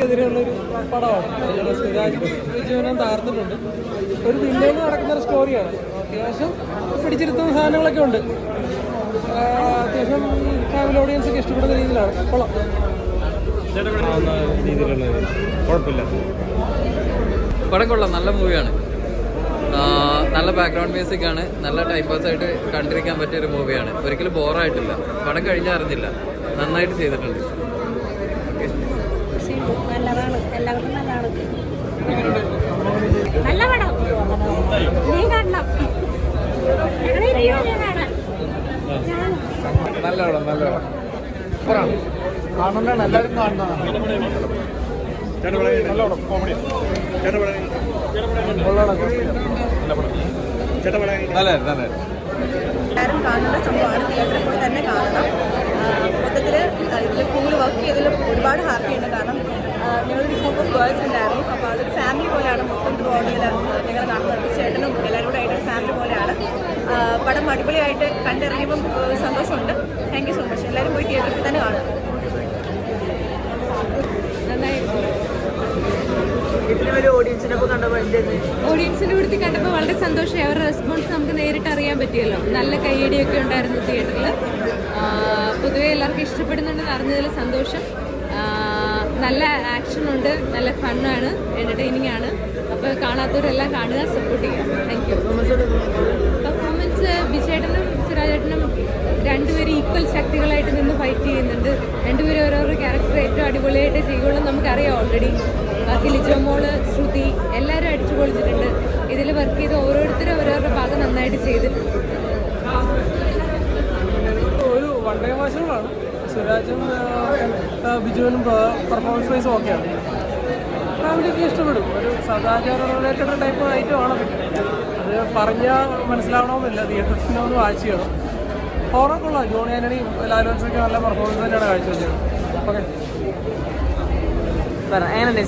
എതിരെയുള്ളൊരു പടമാണ്. സുരാജ് വിജയനം താർത്തിട്ടുണ്ട്. ഒരു വില്ലേജ് നടക്കുന്ന ഒരു സ്റ്റോറിയാണ്. അത്യാവശ്യം പിടിച്ചിരുത്തുന്ന സാധനങ്ങളൊക്കെ ഉണ്ട്. അത്യാവശ്യം ഫാമിലി ഓഡിയൻസ് ഒക്കെ ഇഷ്ടപ്പെടുന്ന രീതിയിലാണ്. കൊള്ളാം, രീതിയിലുള്ള കുഴപ്പമില്ല. പടം കൊള്ളാം, നല്ല മൂവിയാണ്. നല്ല ബാക്ക്ഗ്രൗണ്ട് മ്യൂസിക് ആണ്. നല്ല ടൈം പാസ് ആയിട്ട് കണ്ടിരിക്കാൻ പറ്റിയൊരു മൂവിയാണ്. ഒരിക്കലും ബോറായിട്ടില്ല. പടം കഴിഞ്ഞാൽ അറിഞ്ഞില്ല. നന്നായിട്ട് ചെയ്തിട്ടുണ്ട്. നല്ലതാണ്, എല്ലാവർക്കും നല്ലതാണ്. നല്ല പടം, നീ കാണണം. നല്ല പടം, നല്ല പടം കാണുന്നതാണ്. എല്ലാവരും കാണുന്നതാണ്. എല്ലാവരും കാണേണ്ട സംഭവമാണ്. തിയേറ്ററിൽ പോയി തന്നെ കാണണം. മൊത്തത്തിൽ ഇതിൽ കൂടുതൽ വർക്ക് ചെയ്തതിൽ ഒരുപാട് ഹാപ്പിയുണ്ട്. കാരണം ഞങ്ങളൊരു ഗ്രൂപ്പ് ഓഫ് ഗേൾസ് ഉണ്ടായിരുന്നു. അപ്പോൾ അതൊരു ഫാമിലി പോലെയാണ്. മൊത്തം ത്രൂഔട്ടിൽ ഞങ്ങൾ കാണുന്നത്. ചേട്ടനും എല്ലാവരും കൂടെ ആയിട്ട് ഫാമിലി പോലെയാണ്. പടം അടിപൊളിയായിട്ട് കണ്ടിറങ്ങിയപ്പം സന്തോഷമുണ്ട്. Thank you so much. എല്ലാവരും പോയി തിയേറ്ററിൽ തന്നെ കാണും. ഓഡിയൻസിന്റെ കൂടെ കണ്ടപ്പോൾ വളരെ സന്തോഷമായി. അവരുടെ റെസ്പോൺസ് നമുക്ക് നേരിട്ട് അറിയാൻ പറ്റിയല്ലോ. നല്ല കൈയടിയൊക്കെ ഉണ്ടായിരുന്നു തിയേറ്ററിൽ. പൊതുവെ എല്ലാവർക്കും ഇഷ്ടപ്പെടുന്നുണ്ടെന്ന് അറിഞ്ഞതിൽ സന്തോഷം. നല്ല ആക്ഷനുണ്ട്, നല്ല ഫണ്ണാണ്, എൻ്റർടൈനിങ് ആണ്. അപ്പോൾ കാണാത്തവരെല്ലാം കാണുക, സപ്പോർട്ട് ചെയ്യുക. Thank you. പെർഫോമൻസ് വിജയേട്ടനും സുരാജേട്ടനും രണ്ടുപേരും ഈക്വൽ ശക്തികളായിട്ട് നിന്ന് ഫൈറ്റ് ചെയ്യുന്നുണ്ട്. രണ്ടുപേരും ഓരോരോ ക്യാരക്ടർ ഏറ്റവും അടിപൊളിയായിട്ട് ചെയ്യുള്ളൂ നമുക്കറിയാം ഓൾറെഡി. ബാക്കി ലിജോമോള്, ശ്രുതി എല്ലാവരും അടിച്ചു പൊളിച്ചിട്ടുണ്ട്. ഇതിൽ വർക്ക് ചെയ്ത് ഓരോരുത്തരും ഓരോരുടെ ഭാഗം നന്നായിട്ട് ചെയ്തിട്ടുണ്ട്. ഒരു വൺ ഡേ മാച്ചുകളാണ്. സുരാജും ബിജുവിനും പെർഫോമൻസ് വൈസും ഒക്കെയാണ്. ഫാമിലിക്ക് ഇഷ്ടപ്പെടും. ഒരു സദാചാര റിലേറ്റഡ് ടൈപ്പ് ഐറ്റമാണ്. അത് പറഞ്ഞാൽ മനസ്സിലാവണമെന്നില്ല. തിയേറ്ററിൽ ഒന്ന് വാച്ച് ചെയ്യണം. ഹോറൊക്കെ ഉള്ള ജോണി ആൻ്റണിയും ലാലുവൻസൊക്കെ നല്ല പെർഫോമൻസ് തന്നെയാണ് കാഴ്ചവെച്ചത്. ഓക്കെ,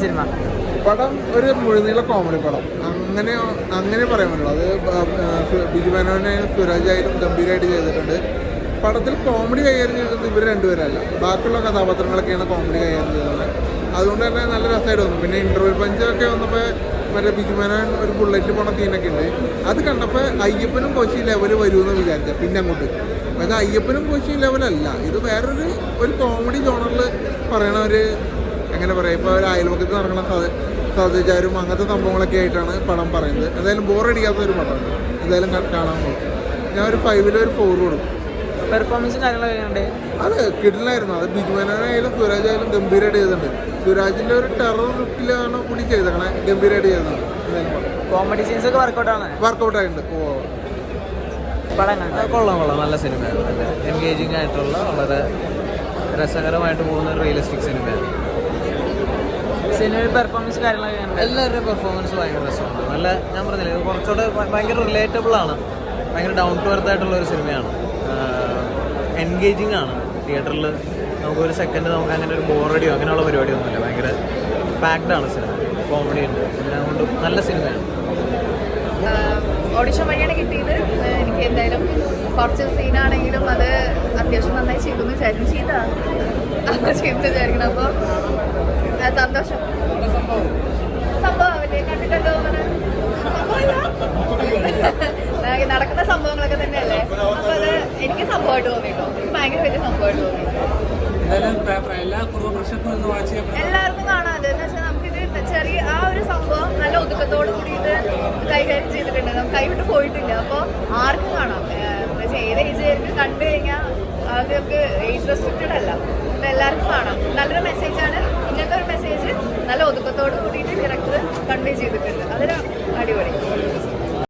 സിനിമ പടം ഒരു മുഴുനീള കോമഡി പടം അങ്ങനെ പറയാൻ പറ്റുള്ളൂ. അത് ബിജു മേനോനായാലും സുരാജായാലും ഗംഭീരമായിട്ട് ചെയ്തിട്ടുണ്ട്. പടത്തിൽ കോമഡി കൈകാര്യം ചെയ്തത് ഇവർ രണ്ടുപേരല്ല, ബാക്കിയുള്ള കഥാപാത്രങ്ങളൊക്കെയാണ് കോമഡി കൈകാര്യം ചെയ്തത്. അതുകൊണ്ട് തന്നെ നല്ല രസമായിട്ട് വന്നു. പിന്നെ ഇൻ്റർവെൽ പഞ്ചൊക്കെ വന്നപ്പോൾ മറ്റേ ബിജു മേനോൻ ഒരു ബുള്ളറ്റ് പോണ സീനൊക്കെ ഉണ്ട്. അത് കണ്ടപ്പോൾ അയ്യപ്പനും കോശി ലെവൽ വരുമെന്ന് വിചാരിച്ച. പിന്നെ അങ്ങോട്ട് പക്ഷേ അയ്യപ്പനും കോശി ലെവലല്ല, ഇത് വേറൊരു കോമഡി ജോണറിൽ പറയണ ഒരു എങ്ങനെ പറയാം, ഇപ്പോൾ ഒരു അയൽവക്കത്ത് നടക്കുന്ന സദാചാരും അങ്ങനത്തെ സംഭവങ്ങളൊക്കെ ആയിട്ടാണ് പടം പറയുന്നത്. എന്തായാലും ബോറടിക്കാത്ത ഒരു പടമാണ്. എന്തായാലും കാണാൻ പോകും. ഞാൻ ഒരു 5 ഒരു 4 കൊടുക്കും. പെർഫോമൻസും കാര്യങ്ങളൊക്കെ അത് കിടിലായിരുന്നു. അത് ബിജു മേനോനായാലും സുരാജായാലും ഗംഭീരമായിട്ട് ചെയ്തിട്ടുണ്ട്. സുരാജിൻ്റെ ഒരു ടെറർ ലുക്കിലാണ് കൂടി ചെയ്തേക്കണേ, ഗംഭീരമായിട്ട് ചെയ്തിട്ടുണ്ട്. കോമഡി സീൻസ് ഒക്കെ വർക്കൗട്ടായിട്ടുണ്ട്. കൊള്ളാം, നല്ല സിനിമയാണ്. നല്ല എൻഗേജിങ് ആയിട്ടുള്ള വളരെ രസകരമായിട്ട് പോകുന്ന ഒരു റിയലിസ്റ്റിക് സിനിമയാണ്. സിനിമയിൽ പെർഫോമൻസ് കാര്യങ്ങളൊക്കെ എല്ലാവരുടെയും പെർഫോമൻസ് ഭയങ്കര രസമുണ്ട്. നല്ല, ഞാൻ പറഞ്ഞില്ലേ, കുറച്ചുകൂടെ ഭയങ്കര റിലേറ്റബിൾ ആണ്. ഭയങ്കര ഡൗൺ ടു എർത്ത് ആയിട്ടുള്ള ഒരു സിനിമയാണ്. എൻഗേജിങ് ആണ്. തിയേറ്ററിൽ നമുക്കൊരു സെക്കൻഡ് നമുക്ക് അങ്ങനെ ഒരു ബോറടിയോ അങ്ങനെയുള്ള പരിപാടിയൊന്നുമില്ല. ഭയങ്കര പാക്ഡ് ആണ് സിനിമ. കോമഡി ഉണ്ട്, എല്ലാം കൊണ്ടും നല്ല സിനിമയാണ്. ഓഡിഷൻ വഴിയാണ് കിട്ടിയത്. എനിക്ക് എന്തായാലും കുറച്ച് സീനാണെങ്കിലും അത് അത്യാവശ്യം നന്നായി ചെയ്തു വിചാരിക്കണം. അപ്പോൾ സന്തോഷം. സംഭവം കണ്ടിട്ടുണ്ടോ? നടക്കുന്ന സംഭവങ്ങളൊക്കെ തന്നെയല്ലേ. അപ്പോൾ അത് എനിക്ക് സംഭവമായിട്ട് തോന്നിട്ടോ. എനിക്ക് ഭയങ്കര വലിയ സംഭവമായിട്ട് തോന്നി. എല്ലാവർക്കും കാണാം. അതെന്ന് വെച്ചാൽ നമുക്കിത് ചെറിയ ആ ഒരു സംഭവം നല്ല ഒതുക്കത്തോട് കൂടിയിട്ട് കൈകാര്യം ചെയ്തിട്ടുണ്ട്. നമുക്ക് കൈവിട്ട് പോയിട്ടില്ല. അപ്പോൾ ആർക്കും കാണാം. ഏത് ഏജ് കണ്ടു കഴിഞ്ഞാൽ അത് നമുക്ക് ഏജ് റെസ്ട്രിക്റ്റഡ് അല്ല. അപ്പോൾ എല്ലാവർക്കും കാണാം. നല്ലൊരു മെസ്സേജാണ്. ഇങ്ങനത്തെ ഒരു മെസ്സേജ് നല്ല ഒതുക്കത്തോട് കൂടിയിട്ട് ഡയറക്ടർ കൺവേ ചെയ്തിട്ടുണ്ട്. അതൊരു